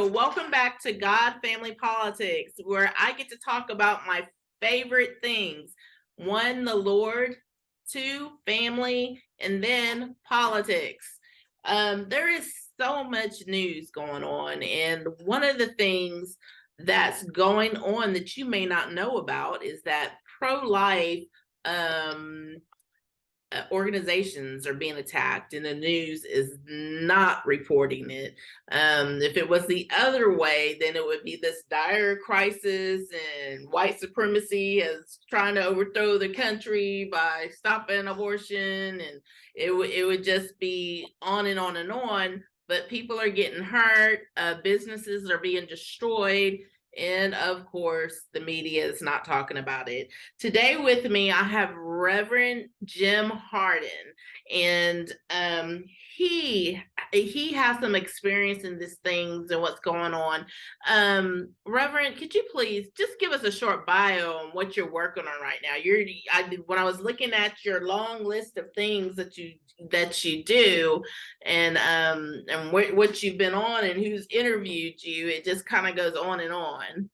welcome back to God Family Politics, where I get to talk about my favorite things. One, the Lord, two, family, and then politics. There is so much news going on, and one of the things that's going on that you may not know about is that pro-life organizations are being attacked, and the news is not reporting it. If it was the other way, then it would be this dire crisis, and white supremacy is trying to overthrow the country by stopping abortion, and it would just be on and on and on. But people are getting hurt, businesses are being destroyed, and of course, the media is not talking about it. Today with me, I have Reverend Jim Harden, and he has some experience in these things and what's going on. Reverend, could you please just give us a short bio on what you're working on right now? When I was looking at your long list of things that you do, and what you've been on and who's interviewed you, it just kind of goes on and on.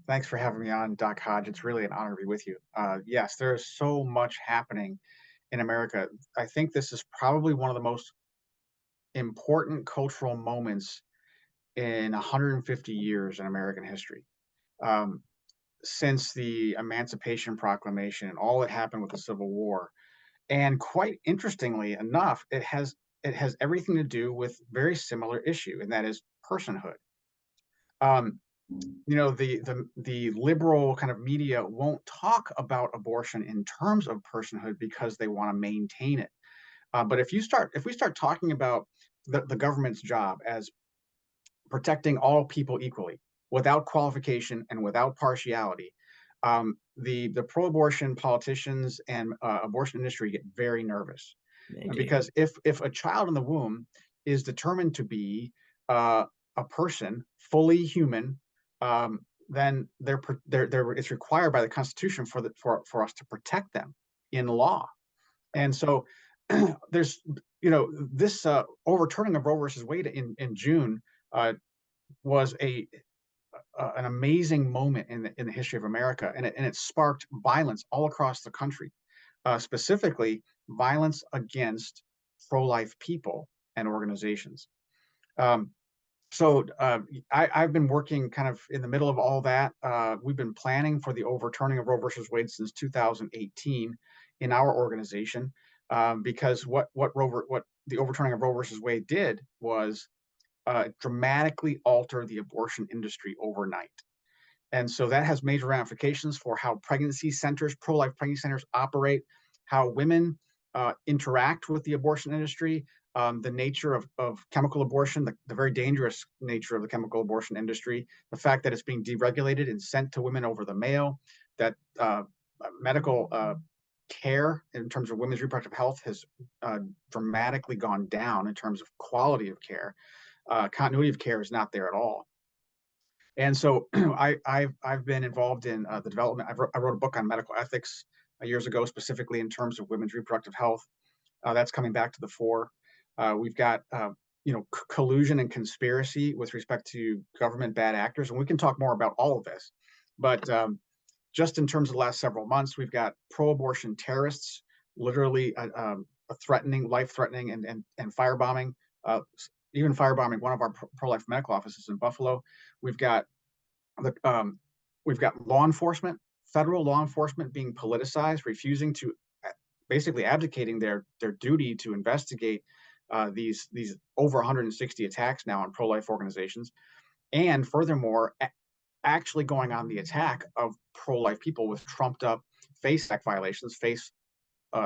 Thanks for having me on, Doc Hodge. It's really an honor to be with you. Yes, there is so much happening in America. I think this is probably one of the most important cultural moments in 150 years in American history. Um, since the Emancipation Proclamation and all that happened with the Civil War. And quite interestingly enough, it has everything to do with very similar issue, and that is personhood. Um, the liberal kind of media won't talk about abortion in terms of personhood because they want to maintain it. But if we start talking about the government's job as protecting all people equally, without qualification and without partiality, the pro-abortion politicians and abortion industry get very nervous because if a child in the womb is determined to be a person fully human, then it's required by the Constitution for us to protect them in law. And so there's this overturning of Roe versus Wade in June was an amazing moment in the history of America, and it sparked violence all across the country, specifically violence against pro-life people and organizations. I've been working kind of in the middle of all that. We've been planning for the overturning of Roe versus Wade since 2018 in our organization, because what the overturning of Roe versus Wade did was dramatically alter the abortion industry overnight. And so that has major ramifications for how pregnancy centers, pro-life pregnancy centers operate, how women interact with the abortion industry, the nature of chemical abortion, the very dangerous nature of the chemical abortion industry, the fact that it's being deregulated and sent to women over the mail, that medical care in terms of women's reproductive health has dramatically gone down in terms of quality of care. Continuity of care is not there at all. And so I've been involved in the development. I wrote a book on medical ethics years ago, specifically in terms of women's reproductive health. That's coming back to the fore. We've got collusion and conspiracy with respect to government bad actors, and we can talk more about all of this. But just in terms of the last several months, we've got pro-abortion terrorists, literally life-threatening and firebombing. Even firebombing one of our pro-life medical offices in Buffalo. We've got law enforcement, federal law enforcement being politicized, refusing to, basically abdicating their duty to investigate these over 160 attacks now on pro-life organizations, and furthermore, actually going on the attack of pro-life people with trumped up FACE Act violations. FACE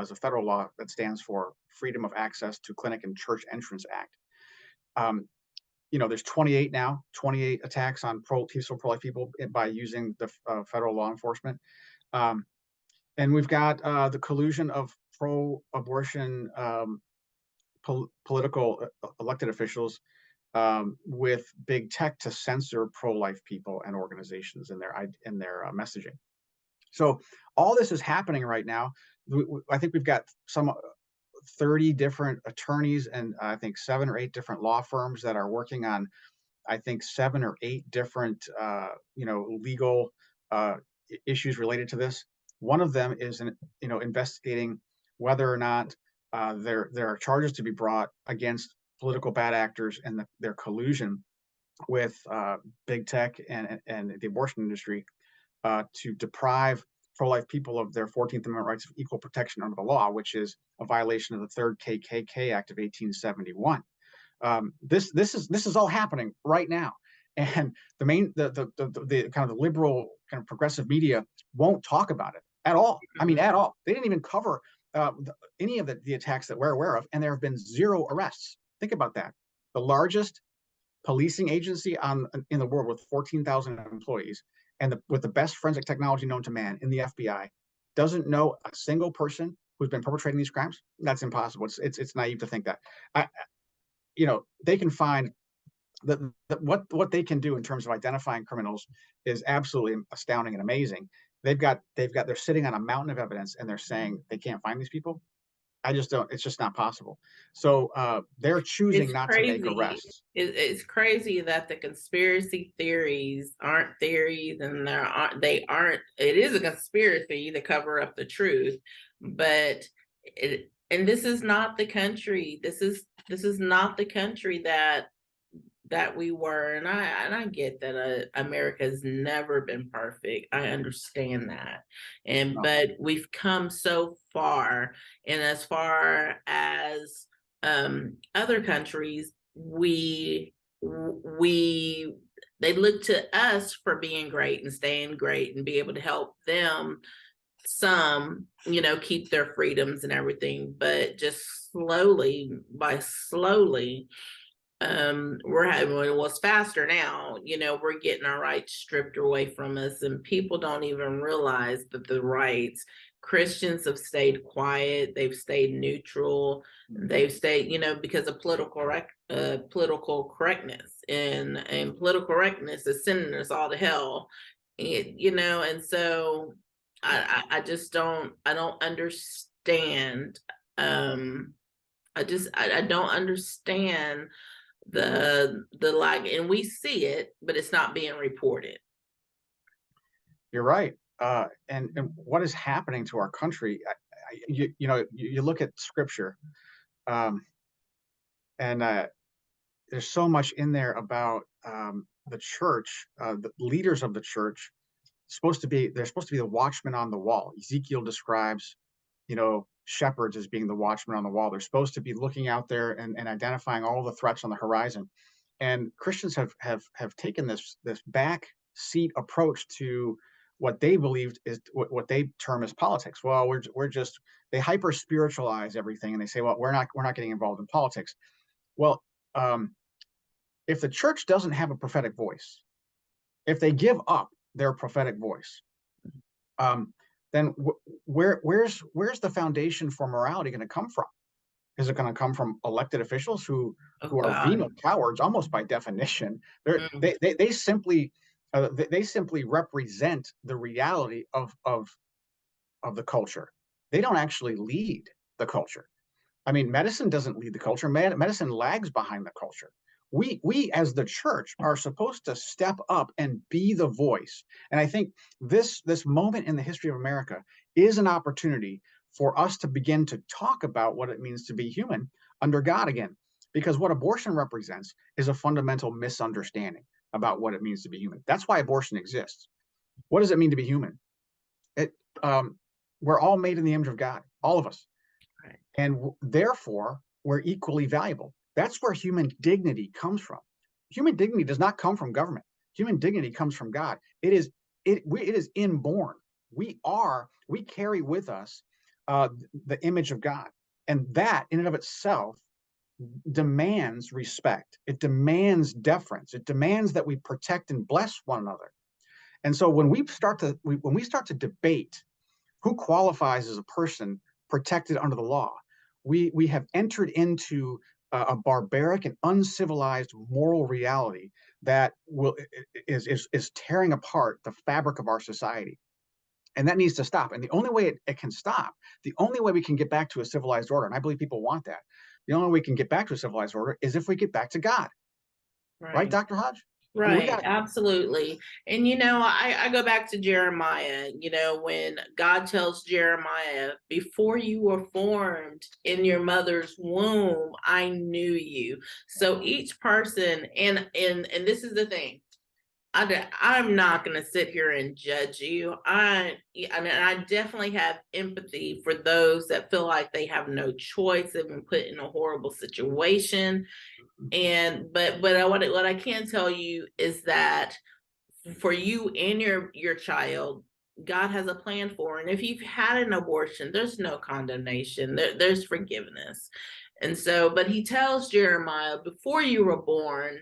is a federal law that stands for Freedom of Access to Clinic and Church Entrance Act. There's 28 attacks on peaceful pro-life people by using the federal law enforcement. And we've got the collusion of pro-abortion political elected officials with big tech to censor pro-life people and organizations in their messaging. So all this is happening right now. I think we've got some 30 different attorneys and I think 7 or 8 different law firms that are working on I think 7 or 8 different legal uh, issues related to this. One of them is investigating whether or not there are charges to be brought against political bad actors and their collusion with big tech and the abortion industry to deprive pro-life people of their 14th Amendment rights of equal protection under the law, which is a violation of the Third KKK Act of 1871. This is all happening right now, and the kind of the liberal kind of progressive media won't talk about it at all. I mean, at all. They didn't even cover any of the attacks that we're aware of, and there have been 0 arrests. Think about that. The largest policing agency in the world with 14,000 employees and with the best forensic technology known to man in the FBI doesn't know a single person who's been perpetrating these crimes. That's impossible. It's naive to think that. They can find what they can do in terms of identifying criminals is absolutely astounding and amazing. They're sitting on a mountain of evidence and they're saying they can't find these people. I just don't. It's just not possible. So they're choosing It's not to make crazy. arrests. It's crazy that the conspiracy theories aren't theories, and they aren't. It is a conspiracy to cover up the truth, but and this is not the country. This is not the country that we were, and I get that America's never been perfect. I understand that, No. but we've come so far, and as far as other countries, we they look to us for being great and staying great and be able to help them some, keep their freedoms and everything, but just slowly we're having, well, it's faster now, we're getting our rights stripped away from us, and people don't even realize that the rights, Christians have stayed quiet, they've stayed neutral, they've stayed, because of political correctness, and political correctness is sending us all to hell. And so I just don't understand. I don't understand the like, and we see it, but it's not being reported. You're right. And what is happening to our country? You look at scripture, um, and there's so much in there about the church, the leaders of the church. They're supposed to be the watchmen on the wall. Ezekiel describes, shepherds as being the watchmen on the wall. They're supposed to be looking out there and identifying all the threats on the horizon. And Christians have taken this back seat approach to what they believed is what they term as politics. Well, we're just they hyper spiritualize everything, and they say, well, we're not getting involved in politics. Well, if the church doesn't have a prophetic voice, if they give up their prophetic voice, then where's the foundation for morality going to come from? Is it going to come from elected officials who Oh are God. venal cowards almost by definition? Mm. They simply represent the reality of the culture. They don't actually lead the culture. I mean, medicine doesn't lead the culture. Medicine lags behind the culture. We as the church are supposed to step up and be the voice. And I think this moment in the history of America is an opportunity for us to begin to talk about what it means to be human under God again. Because what abortion represents is a fundamental misunderstanding about what it means to be human. That's why abortion exists. What does it mean to be human? It We're all made in the image of God, all of us, Right. and therefore we're equally valuable. That's where human dignity comes from. Human dignity does not come from government. Human dignity comes from God. It is inborn. We carry with us the image of God, and that in and of itself demands respect. It demands deference. It demands that we protect and bless one another. And so when we start to debate who qualifies as a person protected under the law, we have entered into a barbaric and uncivilized moral reality that is tearing apart the fabric of our society. And that needs to stop. And the only way it can stop, the only way we can get back to a civilized order, and I believe people want that, the only way we can get back to a civilized order is if we get back to God. right, Right. Dr. Hodge? I mean, we Right, got absolutely. And I go back to Jeremiah, when God tells Jeremiah, before you were formed in your mother's womb, I knew you. So each person, and this is the thing. I'm not going to sit here and judge you. I definitely have empathy for those that feel like they have no choice. They've been put in a horrible situation, but what I can tell you is that for you and your child, God has a plan for, and if you've had an abortion, there's no condemnation. There's forgiveness. And so, but he tells Jeremiah, before you were born,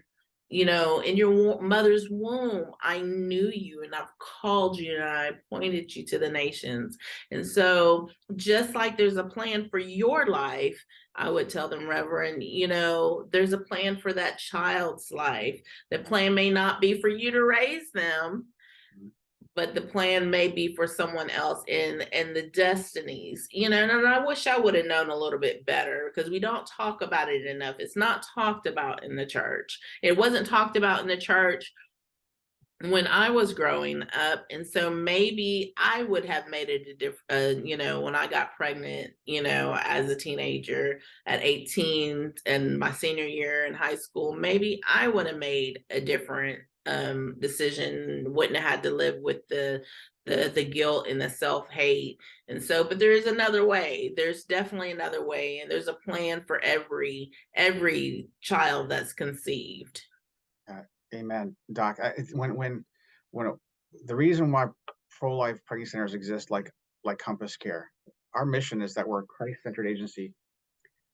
in your mother's womb, I knew you, and I've called you, and I pointed you to the nations. And so, just like there's a plan for your life, I would tell them, Reverend, there's a plan for that child's life. The plan may not be for you to raise them, but the plan may be for someone else in the destinies, and I wish I would have known a little bit better, because we don't talk about it enough. It's not talked about in the church. It wasn't talked about in the church when I was growing up. And so maybe I would have made it a different, when I got pregnant, as a teenager at 18 and my senior year in high school, maybe I would have made a different decision, wouldn't have had to live with the guilt and the self-hate. And so, but there is another way. There's definitely another way, and there's a plan for every child that's conceived. Amen, Doc. When the reason why pro-life pregnancy centers exist, like Compass Care, our mission is that we're a Christ-centered agency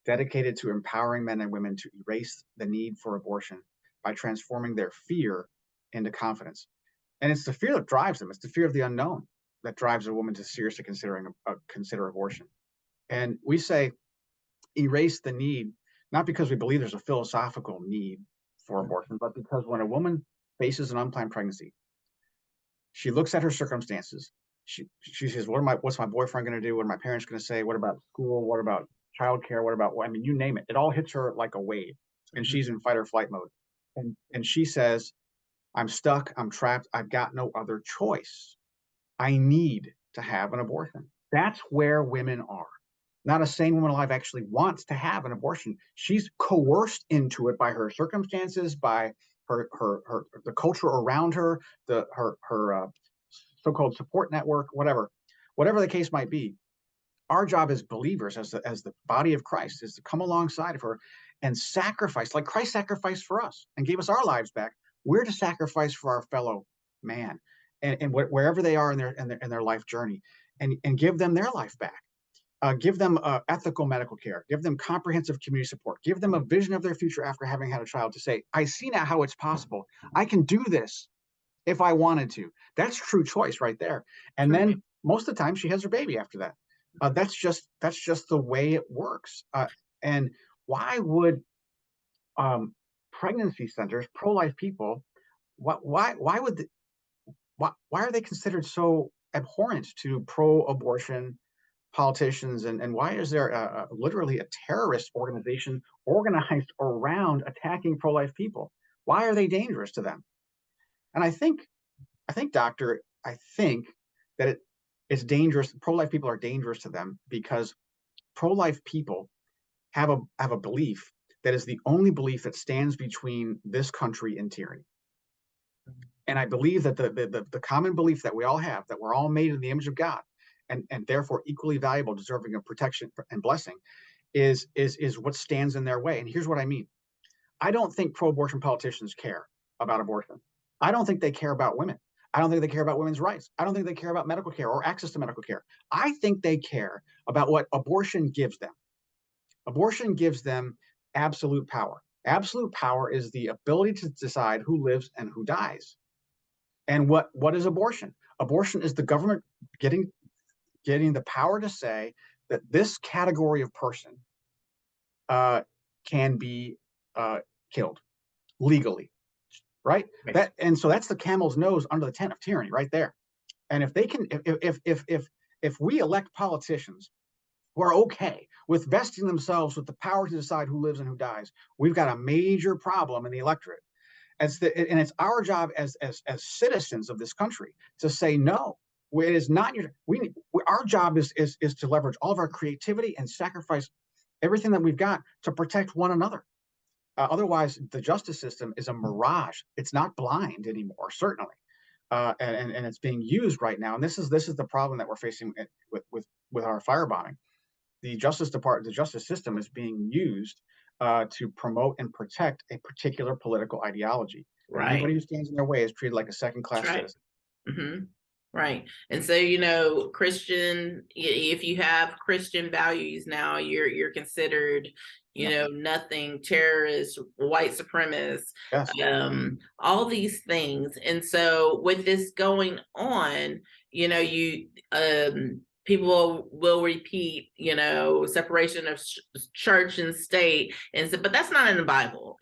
dedicated to empowering men and women to erase the need for abortion by transforming their fear into confidence. And it's the fear that drives them. It's the fear of the unknown that drives a woman to seriously consider abortion. And we say erase the need, not because we believe there's a philosophical need for abortion, but because when a woman faces an unplanned pregnancy, she looks at her circumstances. She says, what's my boyfriend going to do? What are my parents going to say? What about school? What about childcare? What about, I mean, you name it. It all hits her like a wave, and she's in fight or flight mode. And she says, I'm stuck. I'm trapped. I've got no other choice. I need to have an abortion. That's where women are. Not a sane woman alive actually wants to have an abortion. She's coerced into it by her circumstances, by her the culture around her, her so-called support network, whatever the case might be. Our job as believers, as the body of Christ, is to come alongside of her and sacrifice, like Christ sacrificed for us and gave us our lives back. We're to sacrifice for our fellow man, and wherever they are in their life journey, and give them their life back. Give them ethical medical care, give them comprehensive community support, give them a vision of their future after having had a child, to say, I see now how it's possible. I can do this if I wanted to. That's true choice right there. And then most of the time she has her baby after that. That's just the way it works. And why would pregnancy centers, pro-life people, why are they considered so abhorrent to pro-abortion politicians, and why is there literally a terrorist organization organized around attacking pro-life people? Why are they dangerous to them? And I think, Doctor, I think that it's dangerous. Pro-life people are dangerous to them because pro-life people have a belief that is the only belief that stands between this country and tyranny. And I believe that the common belief that we all have, that we're all made in the image of God, and therefore equally valuable, deserving of protection and blessing, is what stands in their way. And here's what I mean. I don't think pro-abortion politicians care about abortion. I don't think they care about women. I don't think they care about women's rights. I don't think they care about medical care or access to medical care. I think they care about what abortion gives them. Abortion gives them absolute power. Absolute power is the ability to decide who lives and who dies. And what is abortion? Abortion is the government getting the power to say that this category of person can be killed legally, right? And so that's the camel's nose under the tent of tyranny, right there. And if they can, if we elect politicians who are okay with vesting themselves with the power to decide who lives and who dies, we've got a major problem in the electorate. and it's our job as citizens of this country to say no. It is not your our job is to leverage all of our creativity and sacrifice everything that we've got to protect one another. Otherwise, the justice system is a mirage. It's not blind anymore, certainly, and it's being used right now. And this is the problem that we're facing with our firebombing. The the justice system is being used to promote and protect a particular political ideology, and anybody Right. who stands in their way is treated like a That's second-class right. citizen. Hmm. Right. And so, if you have Christian values now, you're considered, Yep. nothing, terrorist, white supremacist, Yes. all these things. And so with this going on, people will repeat, separation of church and state, and so, but that's not in the Bible.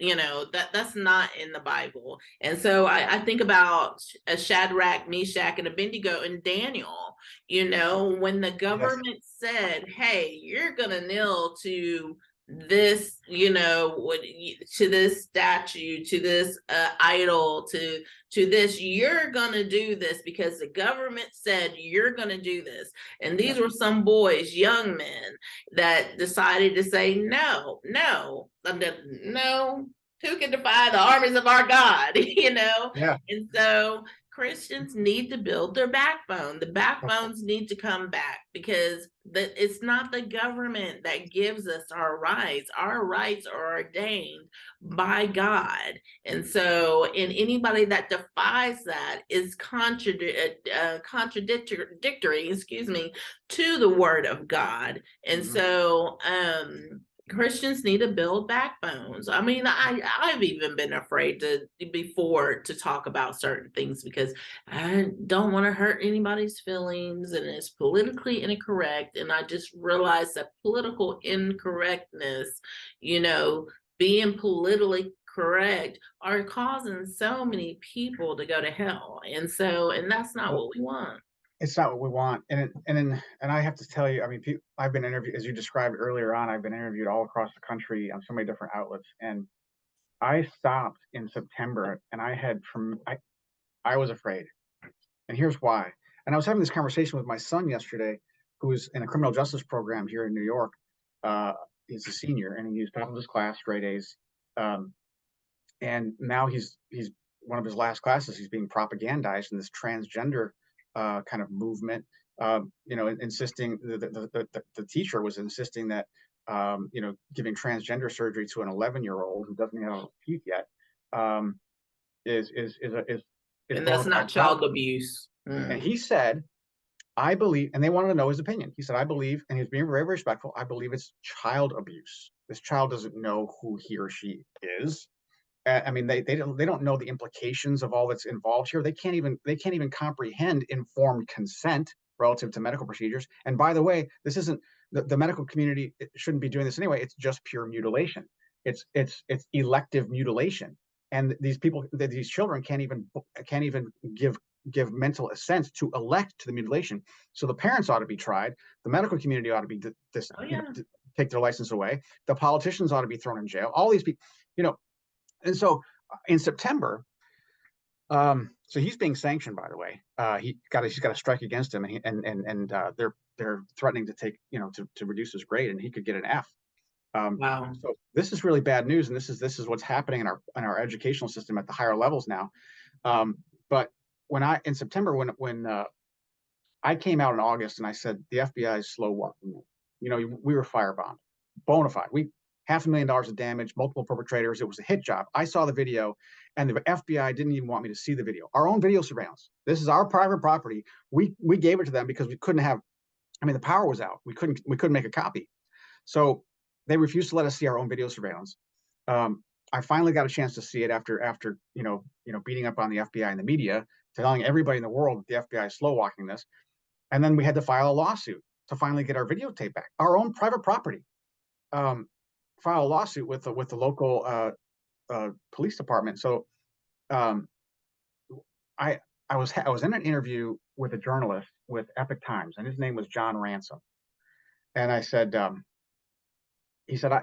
That's not in the Bible. And so I think about a Shadrach, Meshach, and Abednego and Daniel. When the Yes. government said, "Hey, you're gonna kneel to this, to this statue, to this idol, to this, you're gonna do this because the government said you're gonna do this." And these Yes. were some boys, young men, that decided to say, "No, no, no, who can defy the armies of our God?" Yeah. And so Christians need to build their backbone. The Okay. backbones need to come back, because it's not the government that gives us our rights. Our rights are ordained by God. And so, and anybody that defies that is contradictory, excuse me, to the word of God. And Mhm. so, Christians need to build backbones. I mean, I've even been afraid to talk about certain things, because I don't want to hurt anybody's feelings, and it's politically incorrect. And I just realized that political incorrectness, you know, being politically correct, are causing so many people to go to hell. And that's not Well, what we want. it's not what we want, and I have to tell you, I mean, I've been interviewed, as you described earlier on. I've been interviewed all across the country on so many different outlets, and I stopped in September, and I was afraid, and here's why. And I was having this conversation with my son yesterday, who's in a criminal justice program here in New York. Uh, he's a senior, and he's top of his class, straight A's. Um, and now he's one of his last classes. He's being propagandized in this transgender kind of movement. Insisting the teacher was insisting that giving transgender surgery to an 11-year-old who doesn't have teeth yet um, is And that's bona not fide child problem. abuse. And Mm. he said, "I believe," and they wanted to know his opinion. He said, "I believe," and he was being very, very respectful. "I believe it's child abuse. This child doesn't know who he or she is." I mean, they don't know the implications of all that's involved here. They can't even comprehend informed consent relative to medical procedures. And by the way, this isn't the medical community shouldn't be doing this anyway. It's just pure mutilation. It's elective mutilation, and these children can't even give mental assent to elect to the mutilation. So the parents ought to be tried. The medical community ought to be this, Oh yeah. take their license away. The politicians ought to be thrown in jail. All these people, you know, and so in September, so he's being sanctioned, by the way. He's got a strike against him, and they're threatening to to reduce his grade, and he could get an F. Wow. So this is really bad news, and this is what's happening in our educational system at the higher levels now. But in September, when I came out in August and I said the FBI is slow walking, we were firebombed, bona fide. We $500,000 of damage, multiple perpetrators. It was a hit job. I saw the video, and the FBI didn't even want me to see the video. Our own video surveillance. This is our private property. We gave it to them because we couldn't have. I mean, the power was out. We couldn't make a copy. So they refused to let us see our own video surveillance. I finally got a chance to see it after beating up on the FBI and the media, telling everybody in the world that the FBI is slow walking this. And then we had to file a lawsuit to finally get our videotape back, our own private property. Um, File a lawsuit with the local police department. So um, I was in an interview with a journalist with Epic Times, and his name was John Ransom. And I said, he said,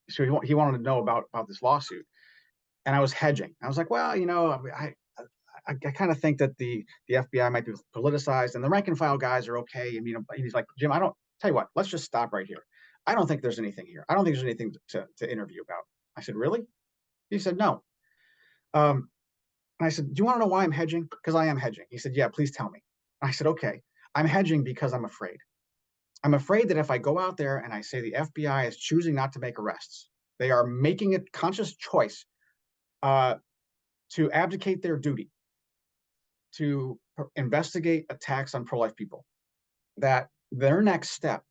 so he wanted to know about this lawsuit. and I was hedging. I was like, well, I kind of think that the FBI might be politicized, and the rank and file guys are okay. And he's like, Jim, I don't tell you what. Let's just stop right here. I don't think there's anything here. I don't think there's anything to interview about. I said, really? He said, no. And I said, do you want to know why I'm hedging? Because I am hedging. He said, yeah, please tell me. I said, okay, I'm hedging because I'm afraid. I'm afraid that if I go out there and I say the FBI is choosing not to make arrests, they are making a conscious choice to abdicate their duty to investigate attacks on pro-life people, that their next step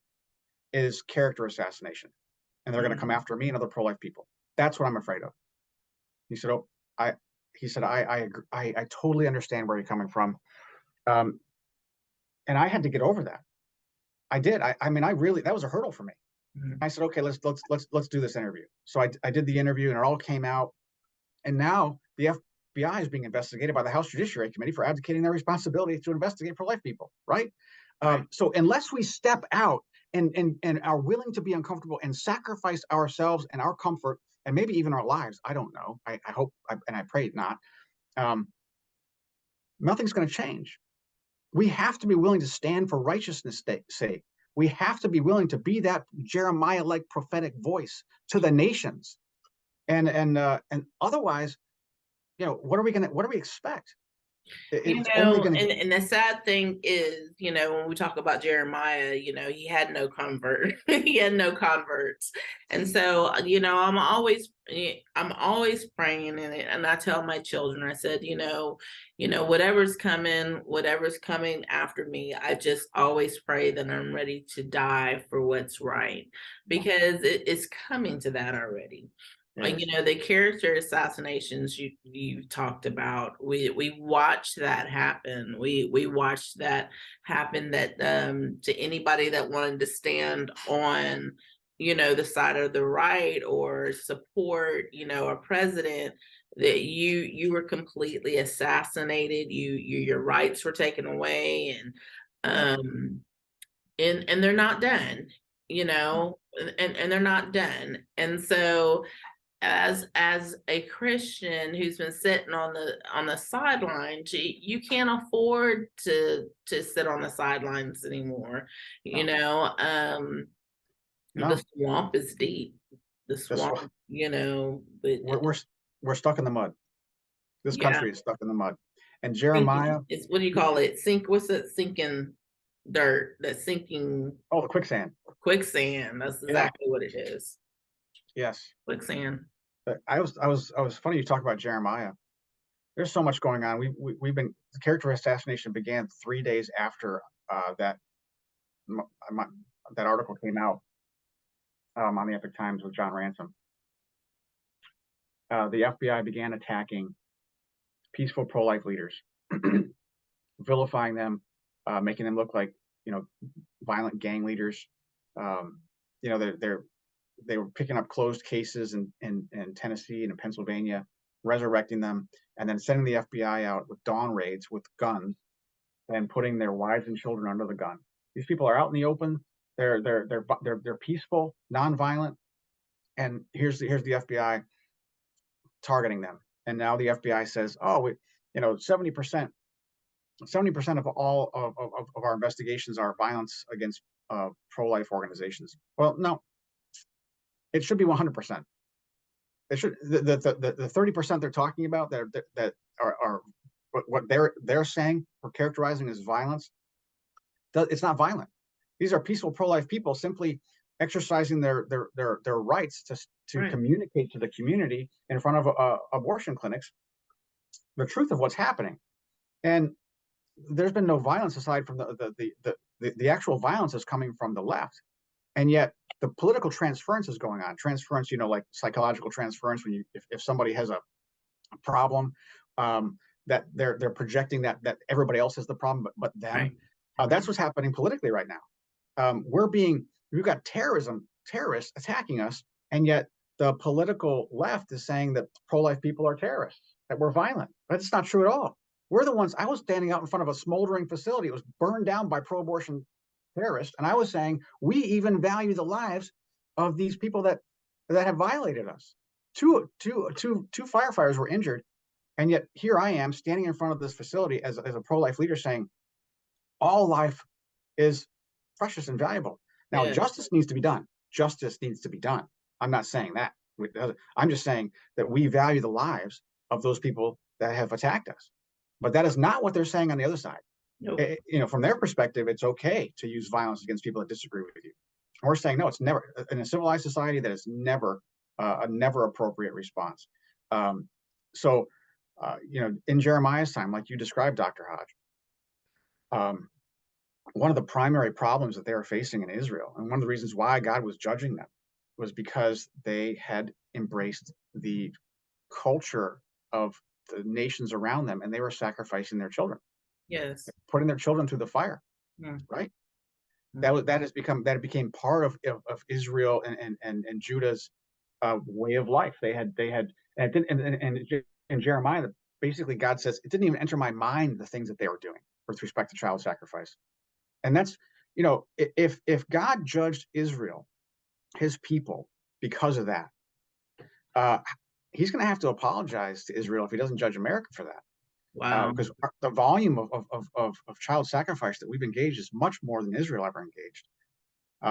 is character assassination, and they're going to come after me and other pro-life people. That's what I'm afraid of. He said, "Oh, I." He said, "I totally understand where you're coming from," and I had to get over that. I did. I mean, I really, that was a hurdle for me. I said, "Okay, let's do this interview." So I did the interview, and it all came out. And now the FBI is being investigated by the House Judiciary Committee for abdicating their responsibility to investigate pro-life people, right? So unless we step out and are willing to be uncomfortable and sacrifice ourselves and our comfort and maybe even our lives, I don't know. I hope and I pray not. Nothing's going to change. We have to be willing to stand for righteousness' sake. We have to be willing to be that Jeremiah-like prophetic voice to the nations. And otherwise, what do we expect? It's only going to be. And the sad thing is, when we talk about Jeremiah, he had no convert. He had no converts. And so, I'm always praying, and I tell my children, I said, whatever's coming after me, I just always pray that I'm ready to die for what's right, because it is coming to that already. The character assassinations you talked about, we watched that happen. We watched that happen, that to anybody that wanted to stand on the side of the right or support a president, that you were completely assassinated. Your rights were taken away, and they're not done, and they're not done. And so as a Christian who's been sitting on the sidelines, you can't afford to sit on the sidelines anymore. The swamp is deep. The swamp, but we're stuck in the mud. This yeah. country is stuck in the mud. And Jeremiah, it's, what do you call it? What's that sinking dirt? That sinking. Oh, the quicksand. Quicksand. That's exactly what it is. Yes. Quicksand. I was funny you talk about Jeremiah. There's so much going on. We've been, the character assassination began 3 days after that article came out on the Epic Times with John Ransom. The FBI began attacking peaceful pro-life leaders, vilifying them, making them look like violent gang leaders. They were picking up closed cases in Tennessee and in Pennsylvania, resurrecting them, and then sending the FBI out with dawn raids with guns and putting their wives and children under the gun. These people are out in the open. They're peaceful, nonviolent, and here's the FBI targeting them. And now the FBI says, oh, 70% of all of our investigations are violence against pro-life organizations. Well, no. It should be 100%. It should, the 30% they're talking about that are what they're saying or characterizing as violence. It's not violent. These are peaceful pro-life people simply exercising their rights to communicate to the community in front of abortion clinics the truth of what's happening. And there's been no violence aside from the actual violence is coming from the left. And yet the political transference is going on. Transference, like psychological transference, when if somebody has a problem, that they're projecting that everybody else has the problem, but them. That's what's happening politically right now. We've got terrorists attacking us, and yet the political left is saying that pro-life people are terrorists, that we're violent. But it's not true at all. We're the ones. I was standing out in front of a smoldering facility. It was burned down by pro-abortion terrorists, and I was saying we even value the lives of these people that have violated us. Two firefighters were injured, and yet here I am standing in front of this facility as a pro-life leader saying all life is precious and valuable. Now, Yeah. justice needs to be done. Justice needs to be done. I'm not saying that. I'm just saying that we value the lives of those people that have attacked us. But that is not what they're saying on the other side. Nope. From their perspective, it's okay to use violence against people that disagree with you. And we're saying no, it's never in a civilized society that is never a never appropriate response. Um, so, in Jeremiah's time, like you described, Dr. Hodge, um, one of the primary problems that they were facing in Israel, and one of the reasons why God was judging them, was because they had embraced the culture of the nations around them, and they were sacrificing their children, Yes. putting their children through the fire. Mm. Right? Mm. That became part of Israel and Judah's way of life. They had and in Jeremiah, basically God says it didn't even enter my mind the things that they were doing with respect to child sacrifice. And that's, if God judged Israel, his people, because of that, uh, he's going to have to apologize to Israel if he doesn't judge America for that. Wow. Because the volume of child sacrifice that we've engaged is much more than Israel ever engaged,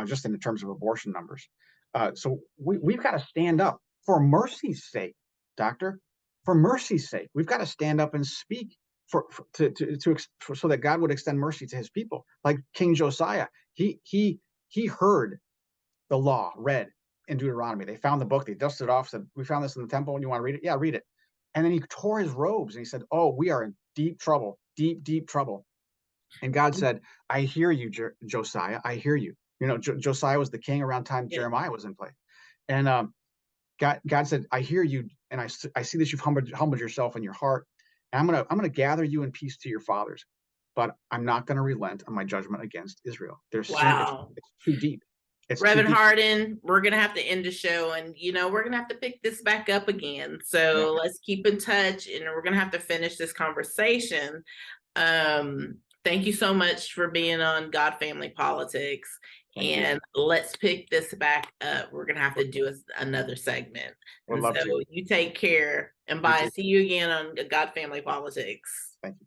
just in terms of abortion numbers. So we've got to stand up for mercy's sake, doctor. For mercy's sake, we've got to stand up and speak so that God would extend mercy to his people. Like King Josiah, he heard the law read in Deuteronomy. They found the book, they dusted it off, said, "We found this in the temple, and you want to read it? Yeah, read it." And then he tore his robes and he said, "Oh, we are in deep trouble, deep trouble." And God said, "I hear you, Josiah. I hear you." Josiah was the king around time Yeah. Jeremiah was in play. And God said, "I hear you, and I see that you've humbled yourself in your heart. And I'm gonna gather you in peace to your fathers, but I'm not going to relent on my judgment against Israel. Their sin, Wow. it's too deep. It's too Reverend deep." Harden, we're gonna have to end the show, and we're gonna have to pick this back up again. Yeah, So let's keep in touch, and we're gonna have to finish this conversation. Thank you so much for being on God Family Politics, thank you. and let's pick this back up. We're gonna have to do another segment, Would and love to. so you take care, and You bye. too. See you again on God Family Politics. Thank you.